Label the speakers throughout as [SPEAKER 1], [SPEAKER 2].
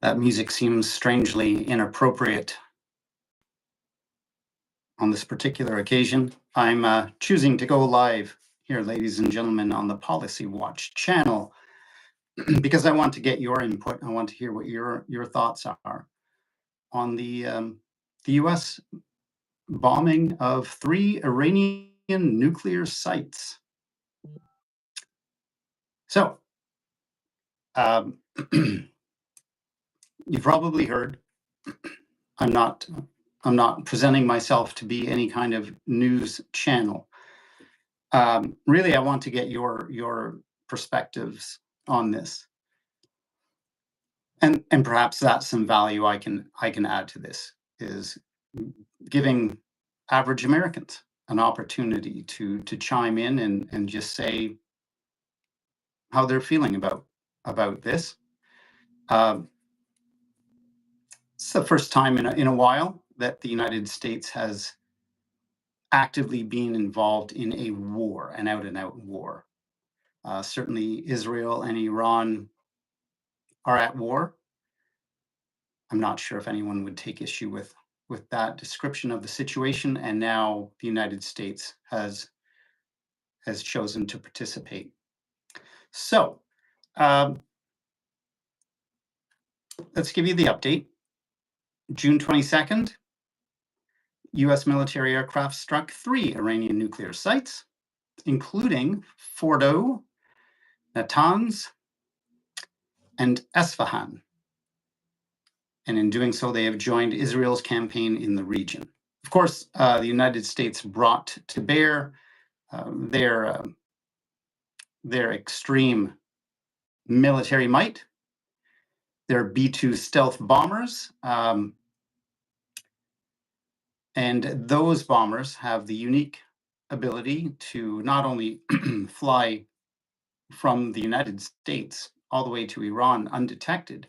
[SPEAKER 1] That music seems strangely inappropriate on this particular occasion. I'm choosing to go live here, ladies and gentlemen, on the Policy Watch channel because I want to get your input. I want to hear what your thoughts are on the U.S. bombing of 3 Iranian nuclear sites. So, you've probably heard, I'm not presenting myself to be any kind of news channel. Really, I want to get your perspectives on this, and perhaps that's some value I can add to this, is giving average Americans an opportunity to chime in and just say how they're feeling about this. It's the first time in a while that the United States has actively been involved in a war, an out-and-out war. Certainly Israel and Iran are at war. I'm not sure if anyone would take issue with that description of the situation, and now the United States has chosen to participate. So let's give you the update. June 22nd, U.S. military aircraft struck 3 Iranian nuclear sites, including Fordo, Natanz, and Esfahan. And in doing so, they have joined Israel's campaign in the region. Of course, the United States brought to bear their extreme military might, their B-2 stealth bombers, and those bombers have the unique ability to not only fly from the United States all the way to Iran undetected,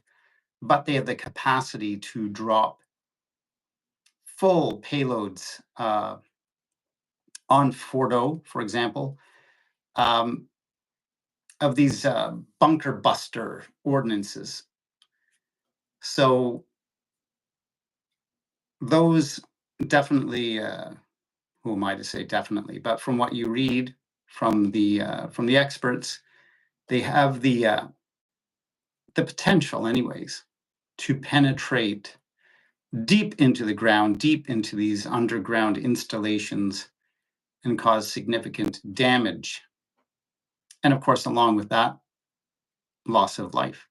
[SPEAKER 1] but they have the capacity to drop full payloads on Fordo, for example, of these bunker buster ordnances. So those definitely, who am I to say definitely, but from what you read from the experts, they have the potential anyways to penetrate deep into the ground, deep into these underground installations, and cause significant damage. And of course, along with that, loss of life.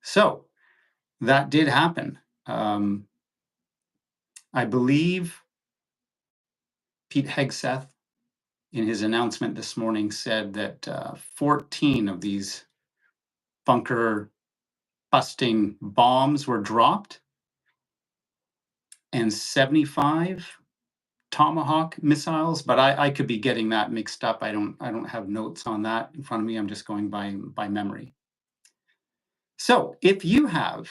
[SPEAKER 1] So that did happen. I believe Pete Hegseth, in his announcement this morning, said that 14 of these bunker busting bombs were dropped, and 75 Tomahawk missiles, but I could be getting that mixed up. I don't have notes on that in front of me. I'm just going by memory. So if you have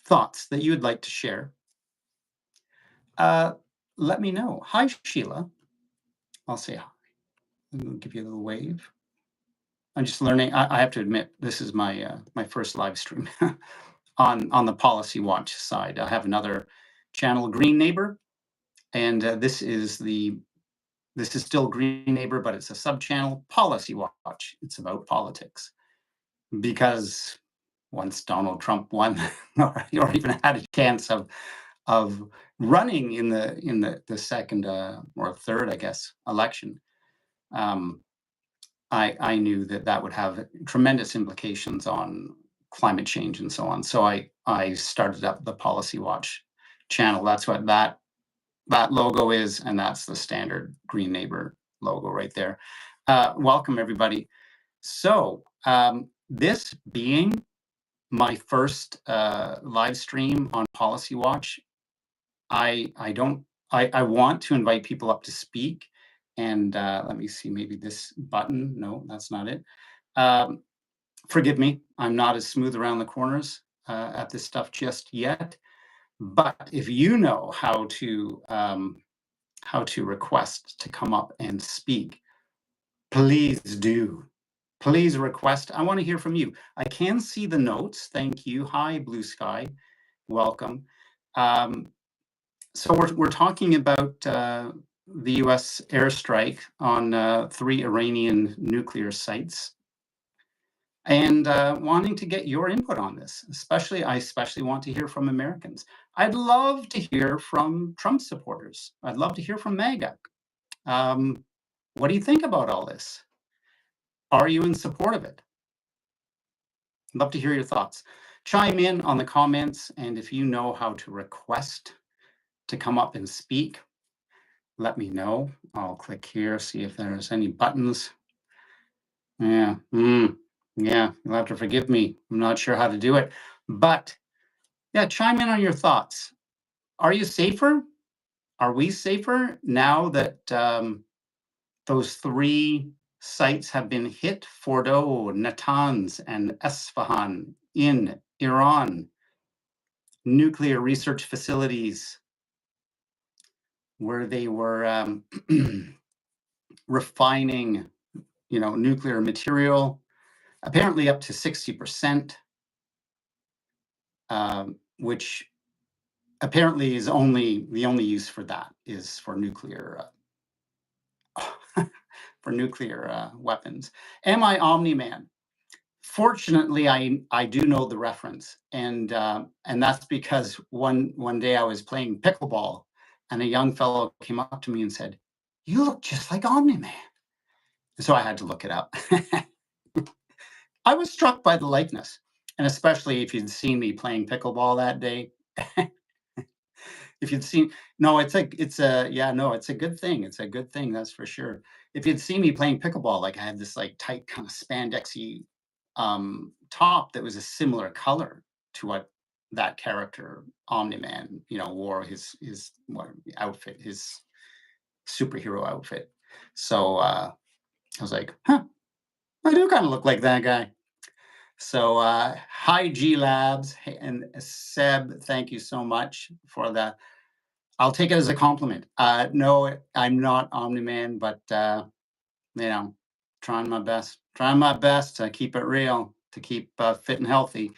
[SPEAKER 1] thoughts that you would like to share, let me know. Hi, Sheila. I'll say hi. I'll give you a little wave. I'm just learning. I have to admit, this is my my first live stream on the Policy Watch side. I have another channel, Green Neighbor, and this is still Green Neighbor, but it's a sub-channel, Policy Watch. It's about politics, because once Donald Trump won or even had a chance of running in the second or third, I guess, election, I knew that would have tremendous implications on climate change and so on. So I started up the Policy Watch channel. That's what that logo is, and that's the standard Green Neighbor logo right there. Welcome, everybody. So this being my first live stream on Policy Watch, I want to invite people up to speak. And let me see, maybe this button. No, that's not it. Forgive me, I'm not as smooth around the corners at this stuff just yet. But if you know how to request to come up and speak, please do. please request. I want to hear from you. I can see the notes. Thank you. Hi, Blue Sky. Welcome. So we're talking about the U.S. airstrike on 3 Iranian nuclear sites, and wanting to get your input on this. I especially want to hear from Americans. I'd love to hear from Trump supporters. I'd love to hear from MAGA. What do you think about all this? Are you in support of it? I'd love to hear your thoughts. Chime in on the comments, and if you know how to request to come up and speak, let me know. I'll click here, see if there's any buttons. Yeah, yeah, you'll have to forgive me. I'm not sure how to do it, but yeah, chime in on your thoughts. Are you safer? Are we safer now that those 3 sites have been hit? Fordo, Natanz, and Esfahan in Iran. Nuclear research facilities where they were refining, nuclear material, apparently up to 60%, which apparently is the only use for that is for nuclear for nuclear weapons. Am I Omni-Man? Fortunately, I do know the reference, and that's because one day I was playing pickleball, and a young fellow came up to me and said, "You look just like Omni-Man." So I had to look it up. I was struck by the likeness, and especially if you'd seen me playing pickleball that day. If you'd seen, no, it's a good thing. It's a good thing, that's for sure. If you'd seen me playing pickleball, like I had this like tight kind of spandexy top that was a similar color to what that character Omni-Man, wore his outfit, his superhero outfit. So I was like, huh, I do kind of look like that guy. So hi G Labs and Seb, thank you so much for that. I'll take it as a compliment. No, I'm not Omni-Man, but trying my best to keep it real, to keep fit and healthy.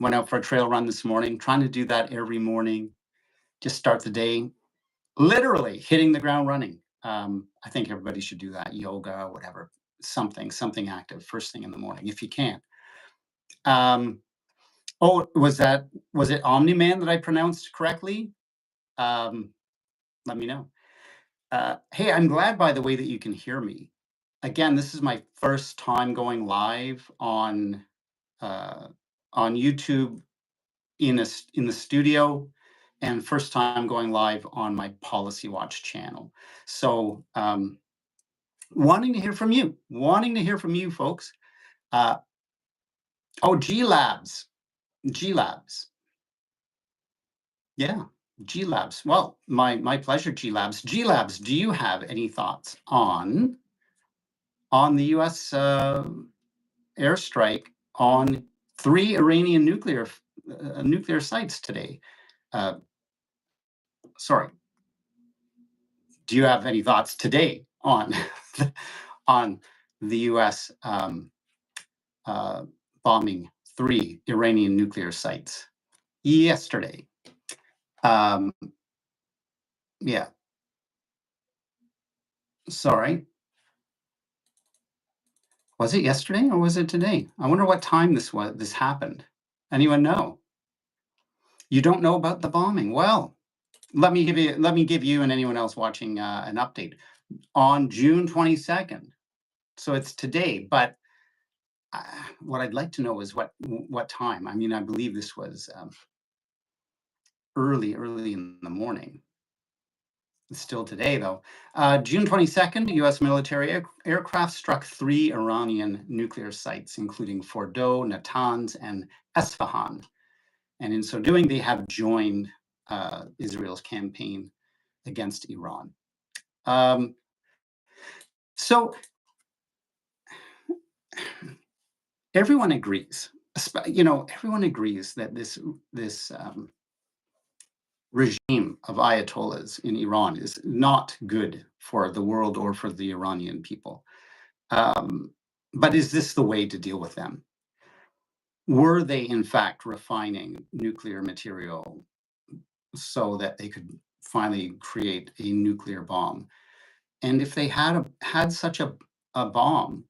[SPEAKER 1] Went out for a trail run this morning, trying to do that every morning. Just start the day, literally hitting the ground running. I think everybody should do that. Yoga, whatever, something active first thing in the morning if you can. Was it Omni-Man that I pronounced correctly? Let me know. Hey, I'm glad, by the way, that you can hear me. Again, this is my first time going live on YouTube in the studio, and first time going live on my Policy Watch channel. So wanting to hear from you, folks. G Labs. Yeah, G Labs. Well, my pleasure, G Labs. G Labs, do you have any thoughts on the U.S. airstrike on 3 Iranian nuclear sites today? Sorry. Do you have any thoughts today on the U.S. Bombing 3 Iranian nuclear sites yesterday? Yeah. Sorry. Was it yesterday or was it today? I wonder what time this happened. Anyone know? You don't know about the bombing? Well, let me give you and anyone else watching an update. On June 22nd, so it's today, but what I'd like to know is what time. I mean, I believe this was early in the morning. It's still today, though. June 22nd, U.S. military aircraft struck 3 Iranian nuclear sites, including Fordo, Natanz, and Esfahan. And in so doing, they have joined Israel's campaign against Iran. So everyone agrees, that this regime of ayatollahs in Iran is not good for the world or for the Iranian people. But is this the way to deal with them? Were they in fact refining nuclear material so that they could finally create a nuclear bomb? And if they had such a bomb,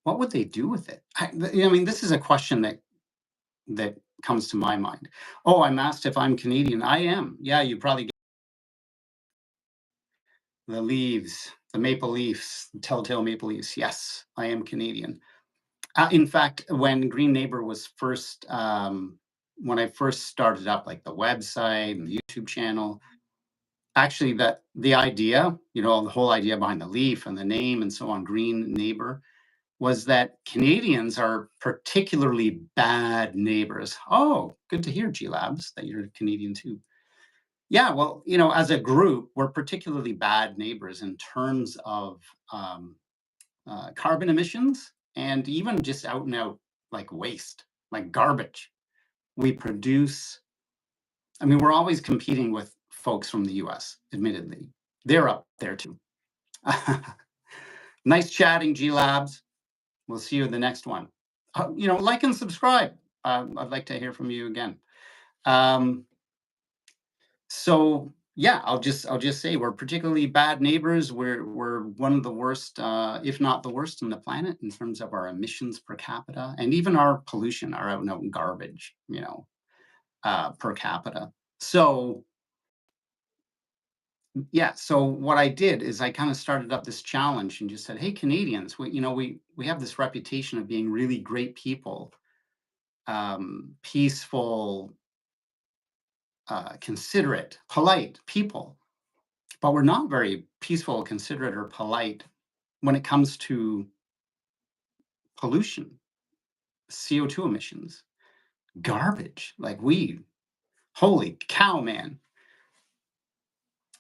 [SPEAKER 1] what would they do with it? I mean, this is a question that comes to my mind. Oh, I'm asked if I'm Canadian. I am. Yeah, you probably get the leaves, the maple leaves, the telltale maple leaves. Yes, I am Canadian. In fact, when Green Neighbor was first, when I first started up, like the website and the YouTube channel, actually the idea, the whole idea behind the leaf and the name and so on, Green Neighbor, was that Canadians are particularly bad neighbors. Oh, good to hear, G Labs, that you're Canadian too. Yeah, well, as a group, we're particularly bad neighbors in terms of carbon emissions and even just out and out like waste, like garbage. We produce, I mean, we're always competing with folks from the US, admittedly. They're up there too. Nice chatting, G Labs. We'll see you in the next one. Like and subscribe. I'd like to hear from you again. So yeah, I'll just say we're particularly bad neighbors. We're one of the worst, if not the worst, on the planet in terms of our emissions per capita, and even our pollution, our out and out garbage, per capita. So yeah, so what I did is I kind of started up this challenge and just said, hey, Canadians, we have this reputation of being really great people, peaceful, considerate, polite people. But we're not very peaceful, considerate, or polite when it comes to pollution, CO2 emissions, garbage, like weed. Holy cow, man.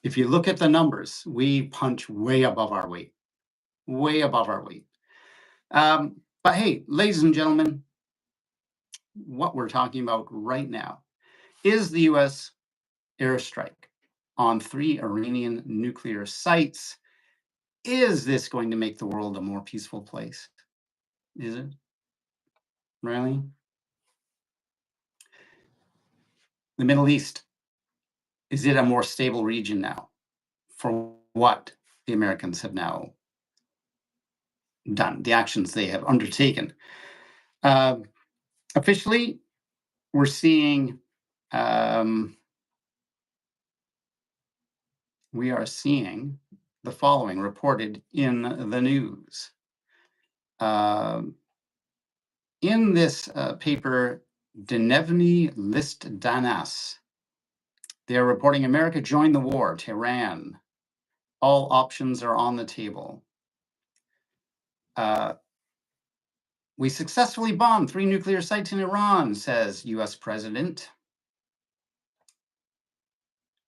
[SPEAKER 1] If you look at the numbers, we punch way above our weight, way above our weight. But hey, ladies and gentlemen, what we're talking about right now is the US airstrike on 3 Iranian nuclear sites. Is this going to make the world a more peaceful place? Is it? Really? The Middle East, is it a more stable region now for what the Americans have now done, the actions they have undertaken? Officially, we're seeing, we are seeing the following reported in the news. In this paper, Dnevny List Danas, they are reporting America joined the war, Tehran. All options are on the table. We successfully bombed 3 nuclear sites in Iran, says US President.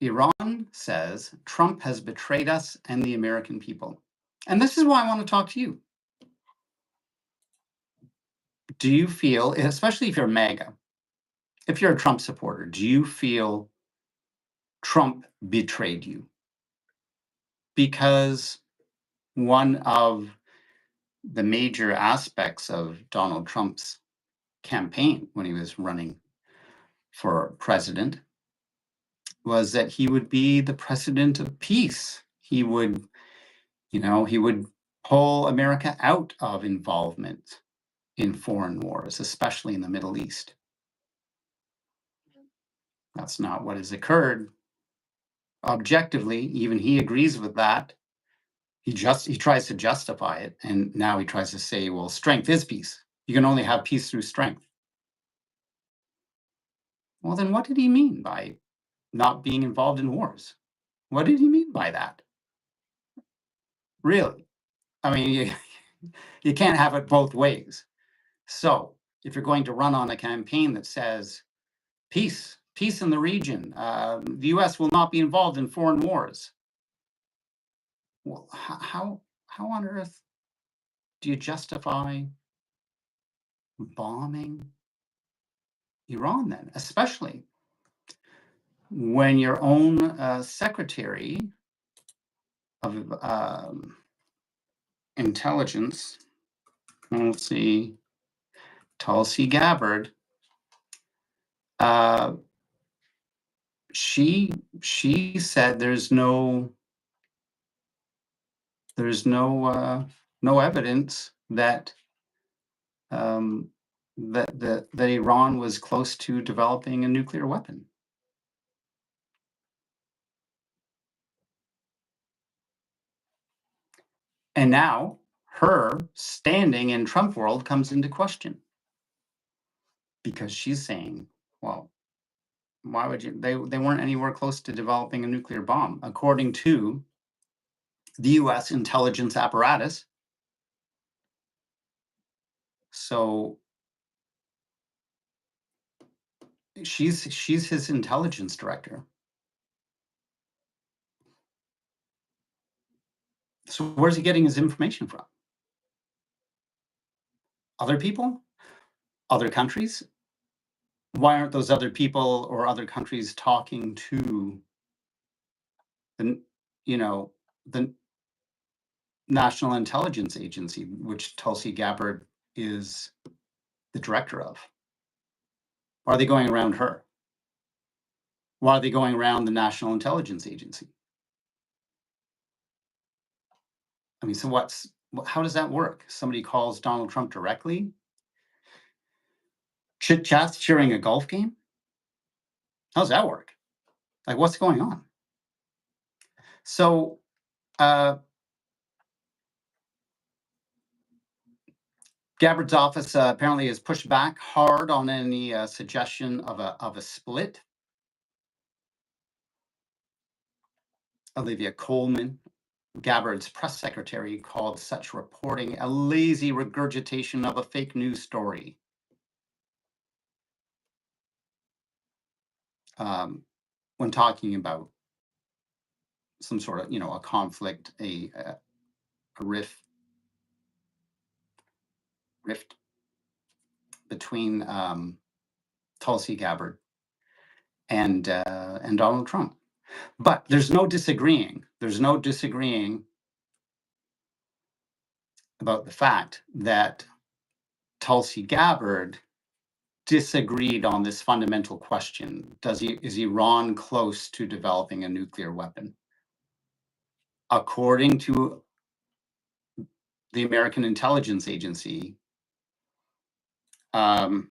[SPEAKER 1] Iran says Trump has betrayed us and the American people. And this is why I want to talk to you. Do you feel, especially if you're MAGA, if you're a Trump supporter, do you feel Trump betrayed you? Because one of the major aspects of Donald Trump's campaign when he was running for president was that he would be the president of peace. He would, he would pull America out of involvement in foreign wars, especially in the Middle East. That's not what has occurred. Objectively, even he agrees with that. He tries to justify it, and now he tries to say, well, strength is peace. You can only have peace through strength. Well, then what did he mean by not being involved in wars? What did he mean by that? Really? I mean, you can't have it both ways. So if you're going to run on a campaign that says peace in the region, the US will not be involved in foreign wars, well, how on earth do you justify bombing Iran then, especially when your own Secretary of Intelligence, Let's see. Tulsi Gabbard. She said there's no evidence that that Iran was close to developing a nuclear weapon. And now her standing in Trump world comes into question because she's saying, well, why would you? They weren't anywhere close to developing a nuclear bomb, according to the U.S. intelligence apparatus. So she's his intelligence director. So where's he getting his information from? Other people? Other countries? Why aren't those other people or other countries talking to the, the National Intelligence Agency, which Tulsi Gabbard is the director of? Why are they going around her? Why are they going around the National Intelligence Agency? I mean, so how does that work? Somebody calls Donald Trump directly? Chit chats during a golf game? How does that work? Like, what's going on? So, Gabbard's office apparently has pushed back hard on any suggestion of a split. Olivia Coleman, Gabbard's press secretary, called such reporting a lazy regurgitation of a fake news story. When talking about some sort of, a conflict, a rift between Tulsi Gabbard and Donald Trump. But there's no disagreeing. There's no disagreeing about the fact that Tulsi Gabbard disagreed on this fundamental question. Is Iran close to developing a nuclear weapon? According to the American Intelligence Agency, the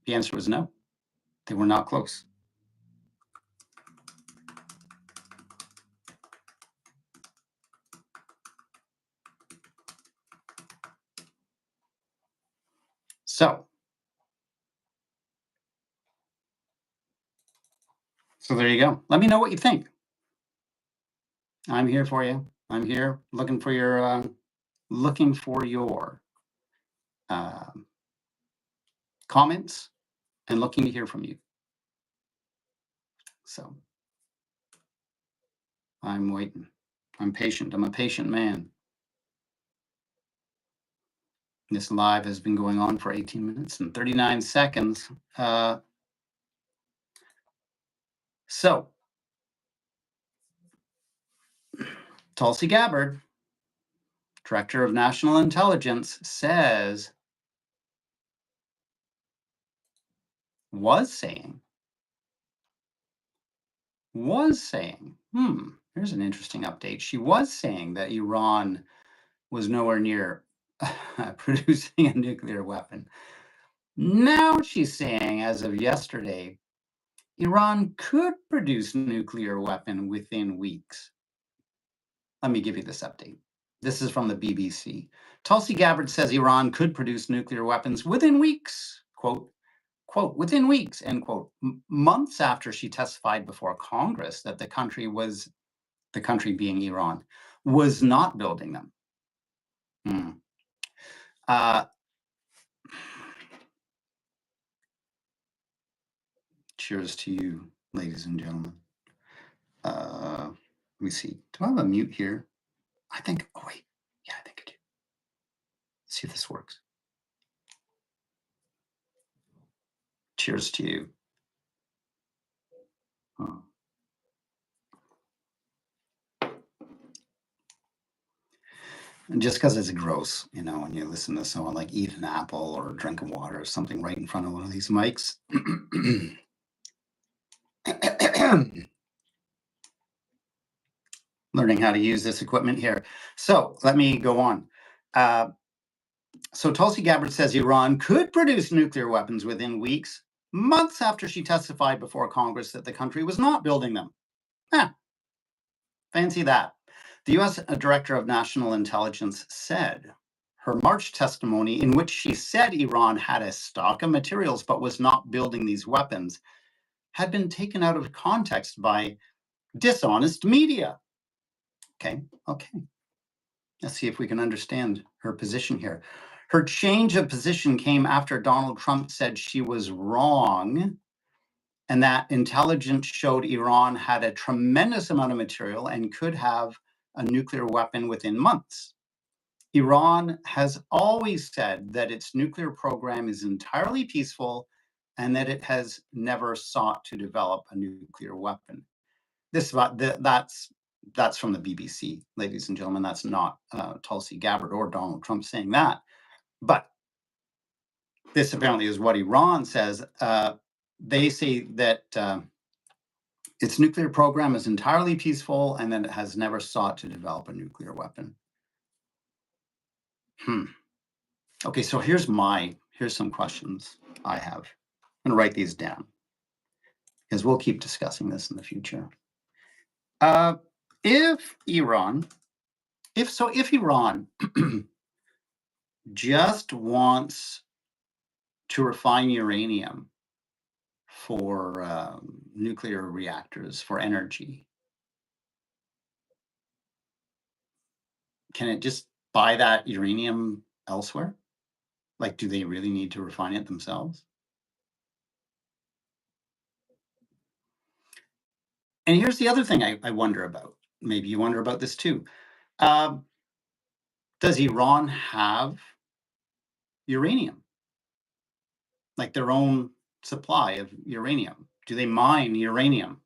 [SPEAKER 1] answer was no. They were not close. So there you go. Let me know what you think. I'm here for you. I'm here looking for your comments and looking to hear from you. So I'm waiting. I'm patient. I'm a patient man. This live has been going on for 18 minutes and 39 seconds. So Tulsi Gabbard, Director of National Intelligence, was saying, here's an interesting update. She was saying that Iran was nowhere near producing a nuclear weapon. Now she's saying, as of yesterday, Iran could produce a nuclear weapon within weeks. Let me give you this update. This is from the BBC. Tulsi Gabbard says Iran could produce nuclear weapons within weeks, quote, within weeks, end quote, months after she testified before Congress that the country being Iran, was not building them. Cheers to you, ladies and gentlemen. Let me see. Do I have a mute here? I think, oh wait, yeah, I think I do. Let's see if this works. Cheers to you. And just because it's gross, when you listen to someone like eat an apple or drink of water or something right in front of one of these mics. Learning how to use this equipment here. So let me go on. So Tulsi Gabbard says Iran could produce nuclear weapons within weeks, months after she testified before Congress that the country was not building them. Fancy that. The U.S. Director of National Intelligence said her March testimony, in which she said Iran had a stock of materials but was not building these weapons, had been taken out of context by dishonest media. Okay. Let's see if we can understand her position here. Her change of position came after Donald Trump said she was wrong and that intelligence showed Iran had a tremendous amount of material and could have a nuclear weapon within months. Iran has always said that its nuclear program is entirely peaceful and that it has never sought to develop a nuclear weapon. That's from the BBC, ladies and gentlemen. That's not Tulsi Gabbard or Donald Trump saying that. But this apparently is what Iran says. They say that its nuclear program is entirely peaceful and that it has never sought to develop a nuclear weapon. Okay, so here's some questions I have. I'm going to write these down because we'll keep discussing this in the future. If Iran just wants to refine uranium for nuclear reactors, for energy, can it just buy that uranium elsewhere? Like, do they really need to refine it themselves? And here's the other thing I wonder about. Maybe you wonder about this too. Does Iran have uranium? Like their own supply of uranium? Do they mine uranium?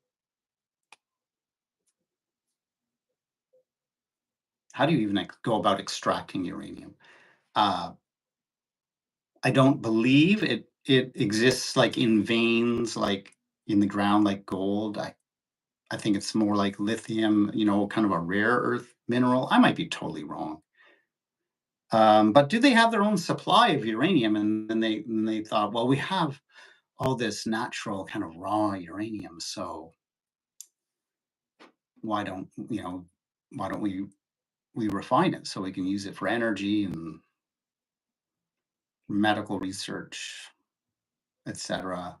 [SPEAKER 1] How do you even go about extracting uranium? I don't believe it exists like in veins, like in the ground, like gold. I think it's more like lithium, kind of a rare earth mineral. I might be totally wrong. But do they have their own supply of uranium? And then they thought, well, we have all this natural kind of raw uranium, so why don't we refine it so we can use it for energy and medical research, etc.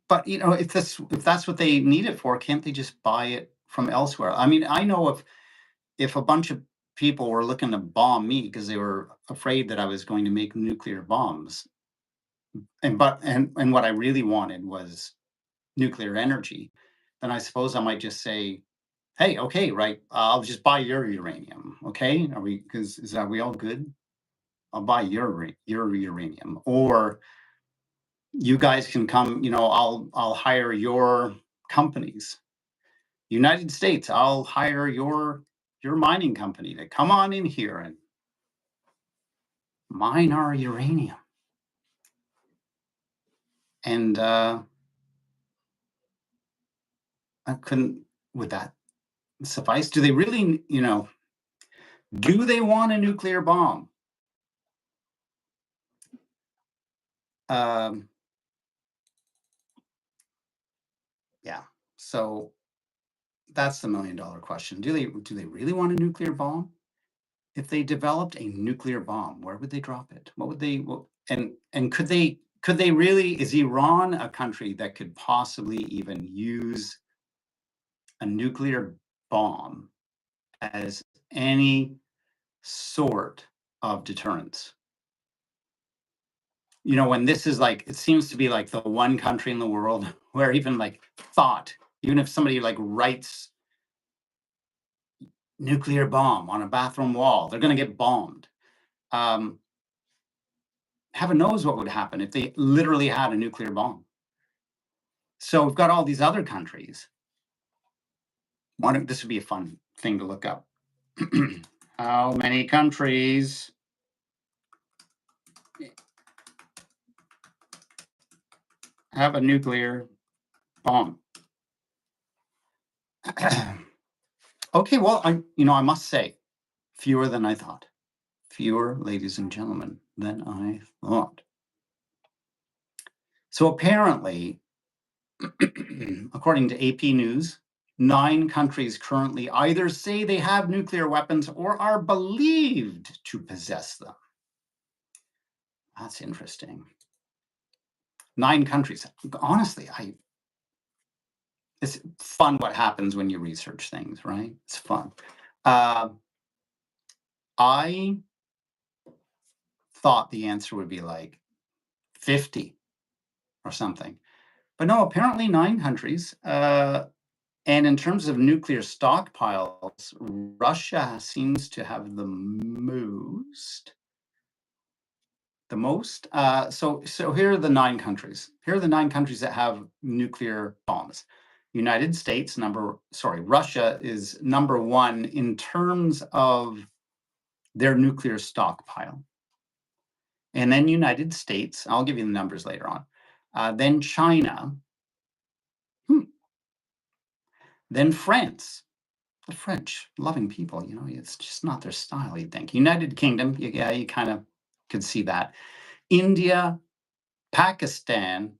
[SPEAKER 1] But if that's what they need it for, can't they just buy it from elsewhere? I mean, I know if a bunch of people were looking to bomb me because they were afraid that I was going to make nuclear bombs, and what I really wanted was nuclear energy, then I suppose I might just say, hey, okay, right, I'll just buy your uranium. Okay, are we all good? I'll buy your uranium, or you guys can come, I'll hire your companies. United States, I'll hire your mining company to come on in here and mine our uranium. And would that suffice? Do they really, do they want a nuclear bomb? Yeah, so that's the $1 million question. Do they really want a nuclear bomb? If they developed a nuclear bomb, where would they drop it? What would they? And could they really? Is Iran a country that could possibly even use a nuclear bomb as any sort of deterrence? When this is like, it seems to be like the one country in the world where even like thought, even if somebody like writes nuclear bomb on a bathroom wall, they're going to get bombed. Heaven knows what would happen if they literally had a nuclear bomb. So we've got all these other countries This would be a fun thing to look up. How many countries have a nuclear bomb? Okay, well, I must say, fewer than I thought. Fewer, ladies and gentlemen, than I thought. So apparently, according to AP News, 9 countries currently either say they have nuclear weapons or are believed to possess them. That's interesting. 9 countries. Honestly, it's fun what happens when you research things, right? It's fun. I thought the answer would be like 50 or something. But no, apparently 9 countries. And in terms of nuclear stockpiles, Russia seems to have the most. So here are the 9 countries. Here are the 9 countries that have nuclear bombs. Russia is number 1 in terms of their nuclear stockpile. And then United States, I'll give you the numbers later on. Then China. Then France. The French, loving people, it's just not their style, you'd think. United Kingdom, yeah, you kind of could see that. India, Pakistan,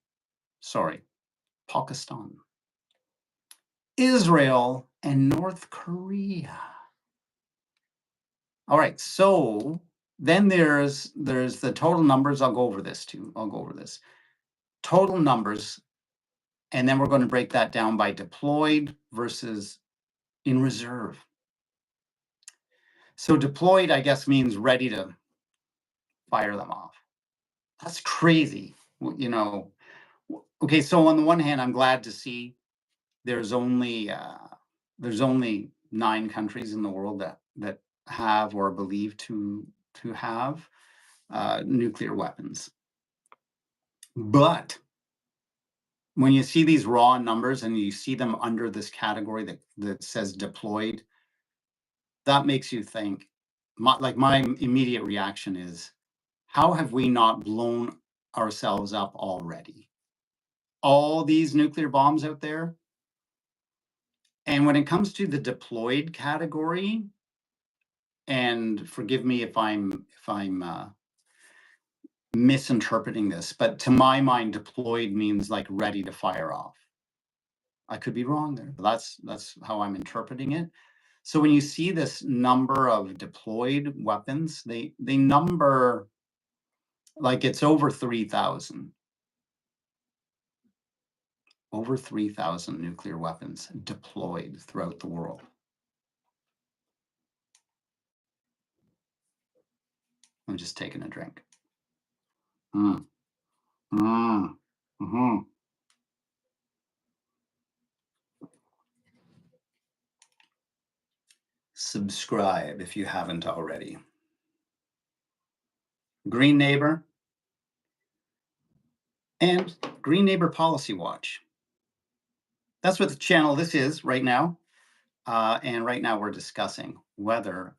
[SPEAKER 1] Israel, and North Korea. All right, so then there's the total numbers. I'll go over this too. Total numbers, and then we're going to break that down by deployed versus in reserve. So deployed, I guess, means ready to fire them off. That's crazy, Okay, so on the one hand, I'm glad to see there's only 9 countries in the world that have or believe to have nuclear weapons. But when you see these raw numbers and you see them under this category that says deployed, that makes you think. My immediate reaction is, how have we not blown ourselves up already? All these nuclear bombs out there. And when it comes to the deployed category, and forgive me if I'm misinterpreting this, but to my mind, deployed means like ready to fire off. I could be wrong there. That's how I'm interpreting it. So when you see this number of deployed weapons, they number like it's over 3,000. Over 3,000 nuclear weapons deployed throughout the world. I'm just taking a drink. Subscribe if you haven't already. Green Neighbor and Green Neighbor Policy Watch. That's what the channel this is right now. And right now we're discussing whether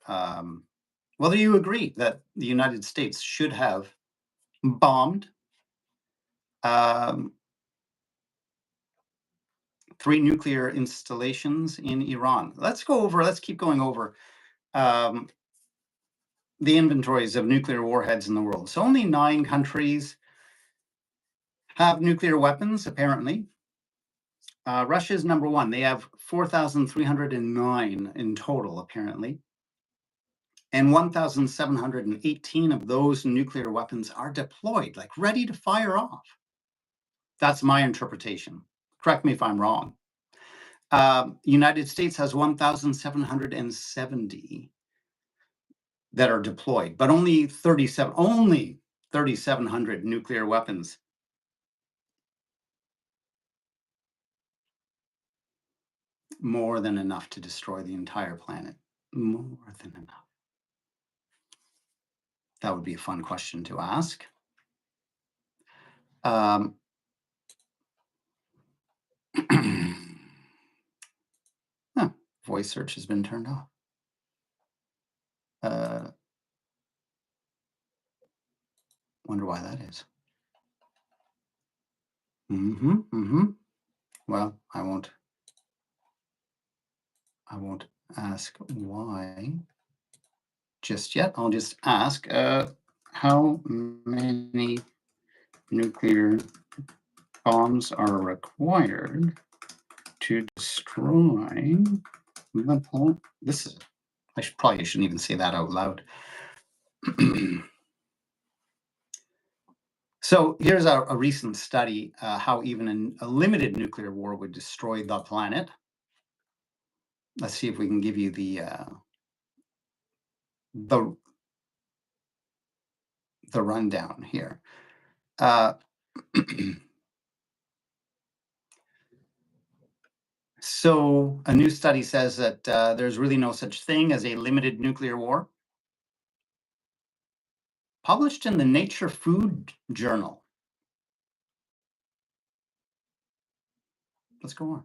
[SPEAKER 1] you agree that the United States should have bombed 3 nuclear installations in Iran. Let's keep going over the inventories of nuclear warheads in the world. So only 9 countries have nuclear weapons, apparently. Russia is number 1. They have 4,309 in total, apparently. And 1,718 of those nuclear weapons are deployed, like ready to fire off. That's my interpretation. Correct me if I'm wrong. United States has 1,770 that are deployed, but only 3,700 nuclear weapons. More than enough to destroy the entire planet. More than enough. That would be a fun question to ask. Voice search has been turned off. Wonder why that is. Well, I won't ask why just yet. I'll just ask how many nuclear bombs are required to destroy the planet. I probably shouldn't even say that out loud. So here's a recent study, how even a limited nuclear war would destroy the planet. Let's see if we can give you the rundown here. So a new study says that there's really no such thing as a limited nuclear war. Published in the Nature Food Journal. Let's go on.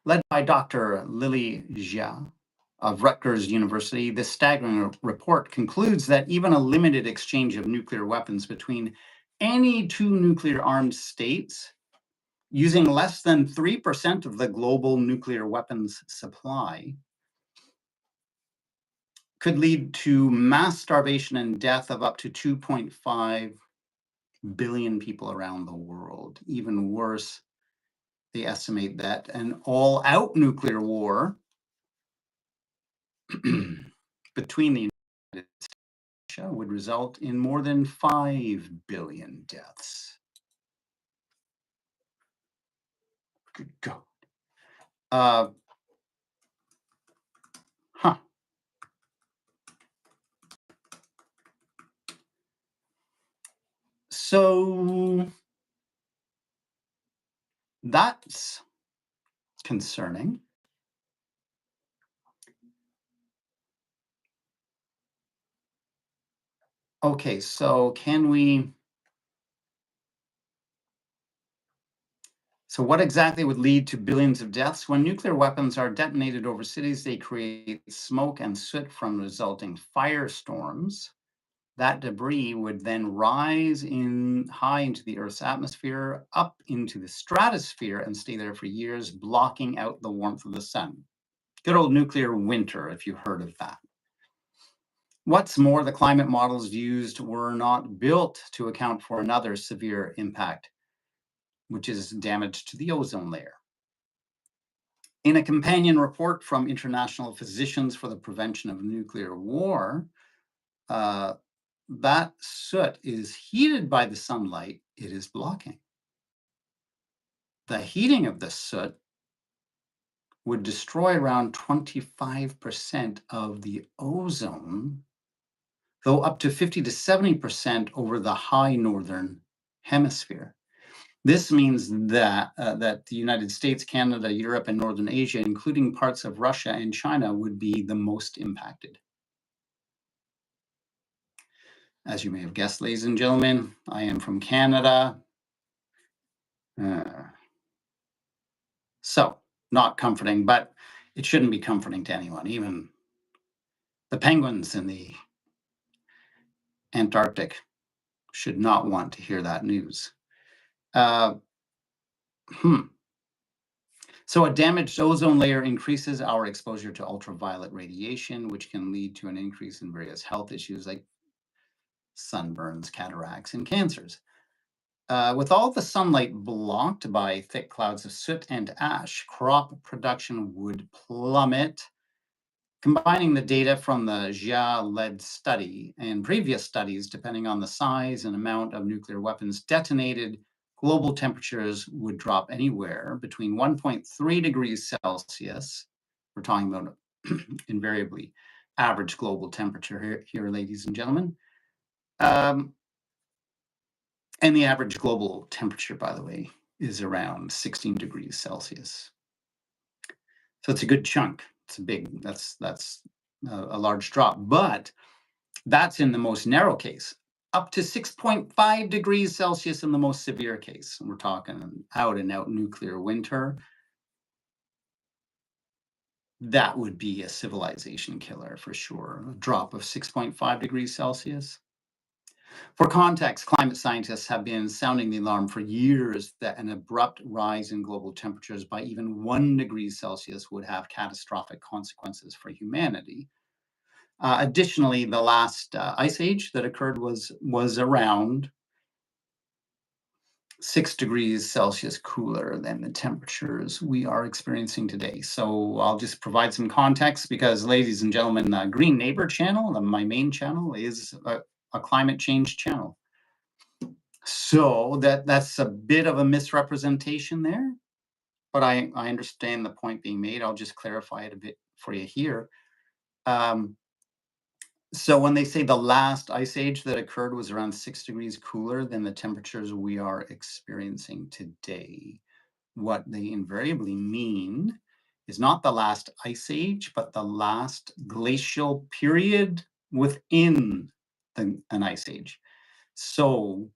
[SPEAKER 1] Led by Dr. Lily Jia of Rutgers University, this staggering report concludes that even a limited exchange of nuclear weapons between any two nuclear-armed states using less than 3% of the global nuclear weapons supply could lead to mass starvation and death of up to 2.5 billion people around the world. Even worse, they estimate that an all-out nuclear war between the United States and Russia would result in more than 5 billion deaths. Good God. So that's concerning. Okay, so so what exactly would lead to billions of deaths? When nuclear weapons are detonated over cities, they create smoke and soot from resulting firestorms. That debris would then rise high into the Earth's atmosphere, up into the stratosphere, and stay there for years, blocking out the warmth of the sun. Good old nuclear winter, if you've heard of that. What's more, the climate models used were not built to account for another severe impact, which is damage to the ozone layer. In a companion report from International Physicians for the Prevention of Nuclear War, that soot is heated by the sunlight it is blocking. The heating of the soot would destroy around 25% of the ozone, though up to 50 to 70% over the high northern hemisphere. This means that that the United States, Canada, Europe, and Northern Asia, including parts of Russia and China, would be the most impacted. As you may have guessed, ladies and gentlemen, I am from Canada. So, not comforting, but it shouldn't be comforting to anyone. Even the penguins in the Antarctic should not want to hear that news. So a damaged ozone layer increases our exposure to ultraviolet radiation, which can lead to an increase in various health issues like sunburns, cataracts, and cancers. With all the sunlight blocked by thick clouds of soot and ash, crop production would plummet. Combining the data from the Jia-led study and previous studies, depending on the size and amount of nuclear weapons detonated, global temperatures would drop anywhere between 1.3 degrees Celsius. We're talking about invariably average global temperature here, ladies and gentlemen. And the average global temperature, by the way, is around 16 degrees Celsius. So it's a good chunk. It's a big, that's a large drop, but that's in the most narrow case. Up to 6.5 degrees Celsius in the most severe case. We're talking out and out nuclear winter. that would be a civilization killer for sure. A drop of 6.5 degrees Celsius. For context, climate scientists have been sounding the alarm for years that an abrupt rise in global temperatures by even 1 degree Celsius would have catastrophic consequences for humanity. Additionally, the last ice age that occurred was around 6 degrees Celsius cooler than the temperatures we are experiencing today. So I'll just provide some context because, ladies and gentlemen, Green Neighbor channel, my main channel, is a climate change channel. So that's a bit of a misrepresentation there, but I understand the point being made. I'll just clarify it a bit for you here. So when they say the last ice age that occurred was around 6 degrees cooler than the temperatures we are experiencing today, what they invariably mean is not the last ice age, but the last glacial period within an ice age. So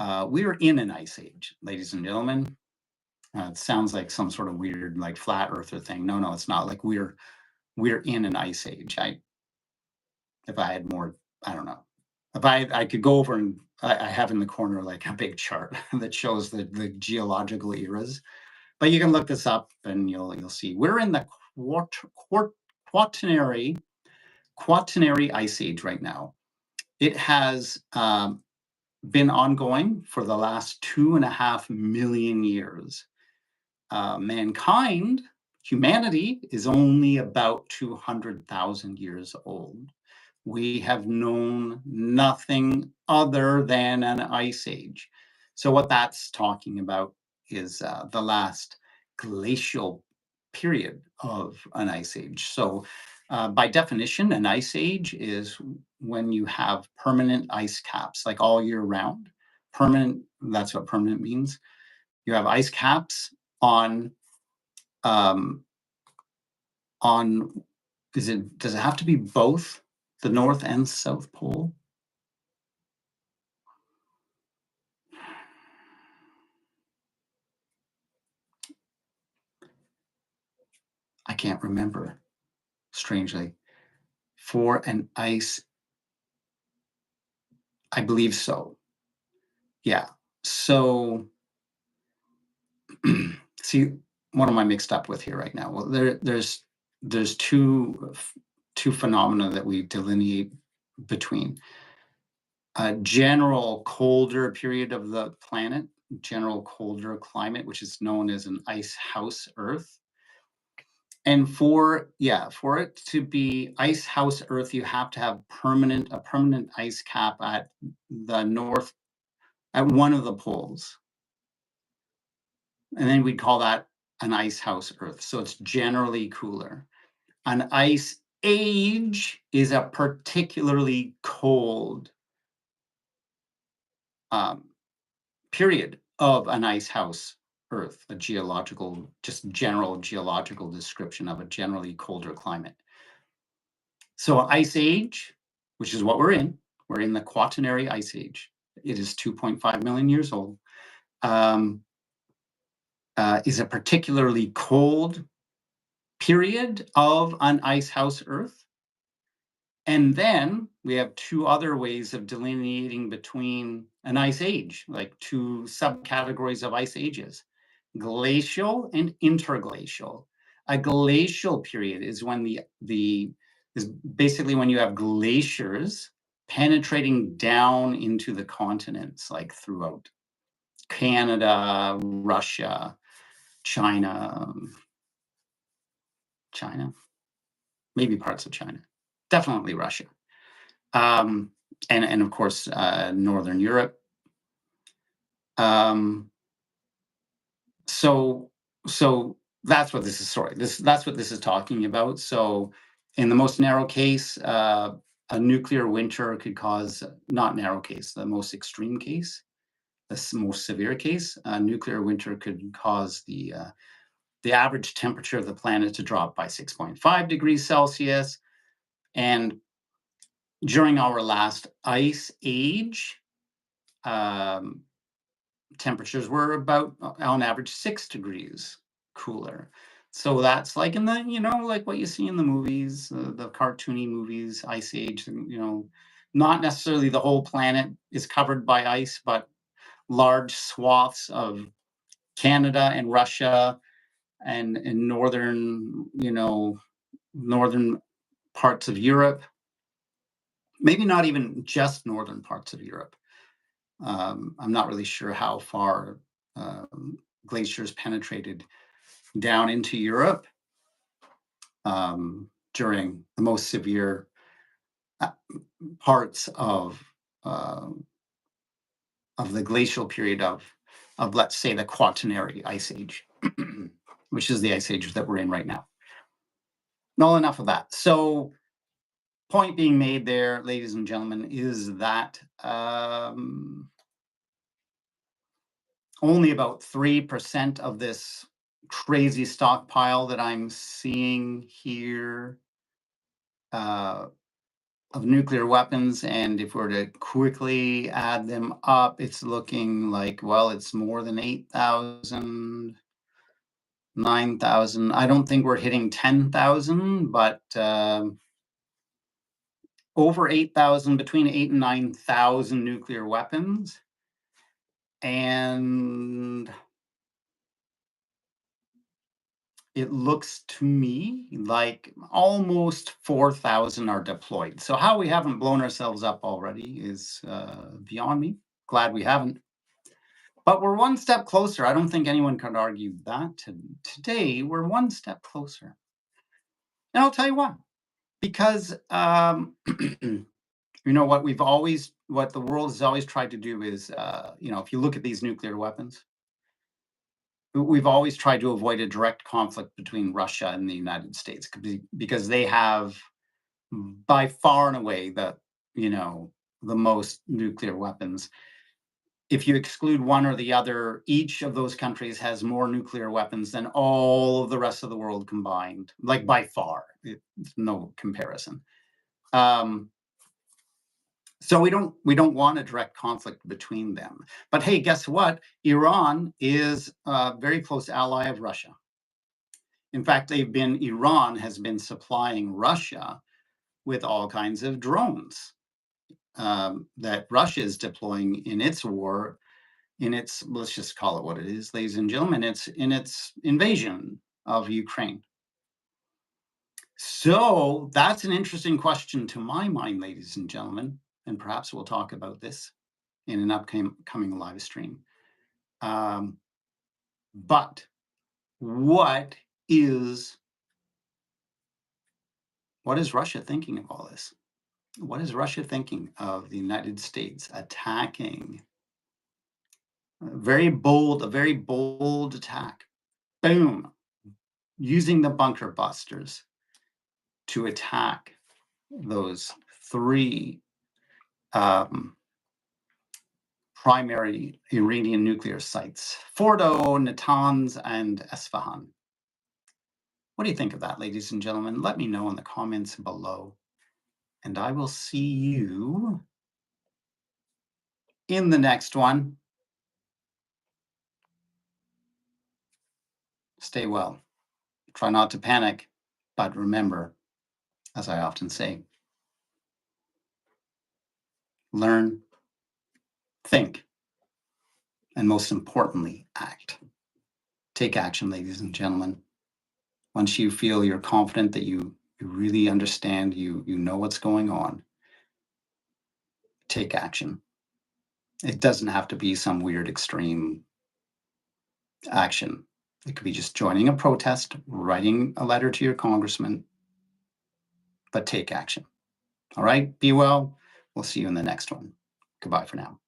[SPEAKER 1] we're in an ice age, ladies and gentlemen. It sounds like some sort of weird, like flat earther thing. No, it's not. Like we're in an ice age. If I had more, I don't know. If I could go over and I have in the corner like a big chart that shows the geological eras, but you can look this up and you'll see we're in the quaternary ice age right now. It has been ongoing for the last 2.5 million years. Humanity is only about 200,000 years old. We have known nothing other than an ice age. So what that's talking about is the last glacial period of an ice age. So by definition, an ice age is when you have permanent ice caps, like all year round. Permanent, that's what permanent means. You have ice caps on does it have to be both the North and South Pole? I can't remember, strangely. For an ice, I believe so. Yeah. So, see, what am I mixed up with here right now? Well, there's two phenomena that we delineate between. A general colder period of the planet, general colder climate, which is known as an ice house Earth. And for it to be ice house Earth, you have to have a permanent ice cap at the north, at one of the poles. And then we'd call that an ice house Earth. So it's generally cooler. An ice age is a particularly cold period of an ice house Earth, just general geological description of a generally colder climate. So ice age, which is what we're in the Quaternary Ice Age. It is 2.5 million years old. Is a particularly cold period of an ice house Earth. And then we have two other ways of delineating between an ice age, like two subcategories of ice ages: glacial and interglacial. A glacial period is when is basically when you have glaciers penetrating down into the continents, like throughout Canada, Russia, China, maybe parts of China, definitely Russia, and of course Northern Europe. So that's what this is. That's what this is talking about. So in the most narrow case, a nuclear winter could cause, not narrow case, the most extreme case, the most severe case, a nuclear winter could cause the average temperature of the planet to drop by 6.5 degrees Celsius. And during our last ice age, temperatures were about, on average, 6 degrees cooler. So that's like in the, like what you see in the movies, the cartoony movies, Ice Age, not necessarily the whole planet is covered by ice, but large swaths of Canada and Russia and in northern parts of Europe, maybe not even just northern parts of Europe. I'm not really sure how far glaciers penetrated down into Europe during the most severe parts uh, of the glacial period of let's say the Quaternary Ice Age, which is the ice age that we're in right now. No, enough of that. So, point being made there, ladies and gentlemen, is that only about 3% of this crazy stockpile that I'm seeing here of nuclear weapons, and if we're to quickly add them up, it's looking like, well, it's more than 8,000, 9,000. I don't think we're hitting 10,000, but over 8,000, between 8 and 9,000 nuclear weapons. And it looks to me like almost 4,000 are deployed. So how we haven't blown ourselves up already is beyond me. Glad we haven't. But we're one step closer. I don't think anyone could argue that. Today, we're one step closer. And I'll tell you why. Because, what the world has always tried to do is, if you look at these nuclear weapons, we've always tried to avoid a direct conflict between Russia and the United States because they have by far and away the most nuclear weapons. If you exclude one or the other, each of those countries has more nuclear weapons than all of the rest of the world combined, like by far. It's no comparison. So we don't want a direct conflict between them. But hey, guess what? Iran is a very close ally of Russia. In fact, Iran has been supplying Russia with all kinds of drones that Russia is deploying in its war, let's just call it what it is, ladies and gentlemen, in its invasion of Ukraine. So that's an interesting question to my mind, ladies and gentlemen. And perhaps we'll talk about this in an upcoming live stream. But what is Russia thinking of all this? What is Russia thinking of the United States attacking? A very bold attack. Boom. Using the bunker busters to attack those three primary Iranian nuclear sites, Fordo, Natanz, and Esfahan. What do you think of that, ladies and gentlemen? Let me know in the comments below. And I will see you in the next one. Stay well. Try not to panic, but remember, as I often say, learn, think, and most importantly, act. Take action, ladies and gentlemen. Once you feel you're confident that you really understand, you know what's going on, take action. It doesn't have to be some weird extreme action. It could be just joining a protest, writing a letter to your congressman, but take action. All right, be well. We'll see you in the next one. Goodbye for now.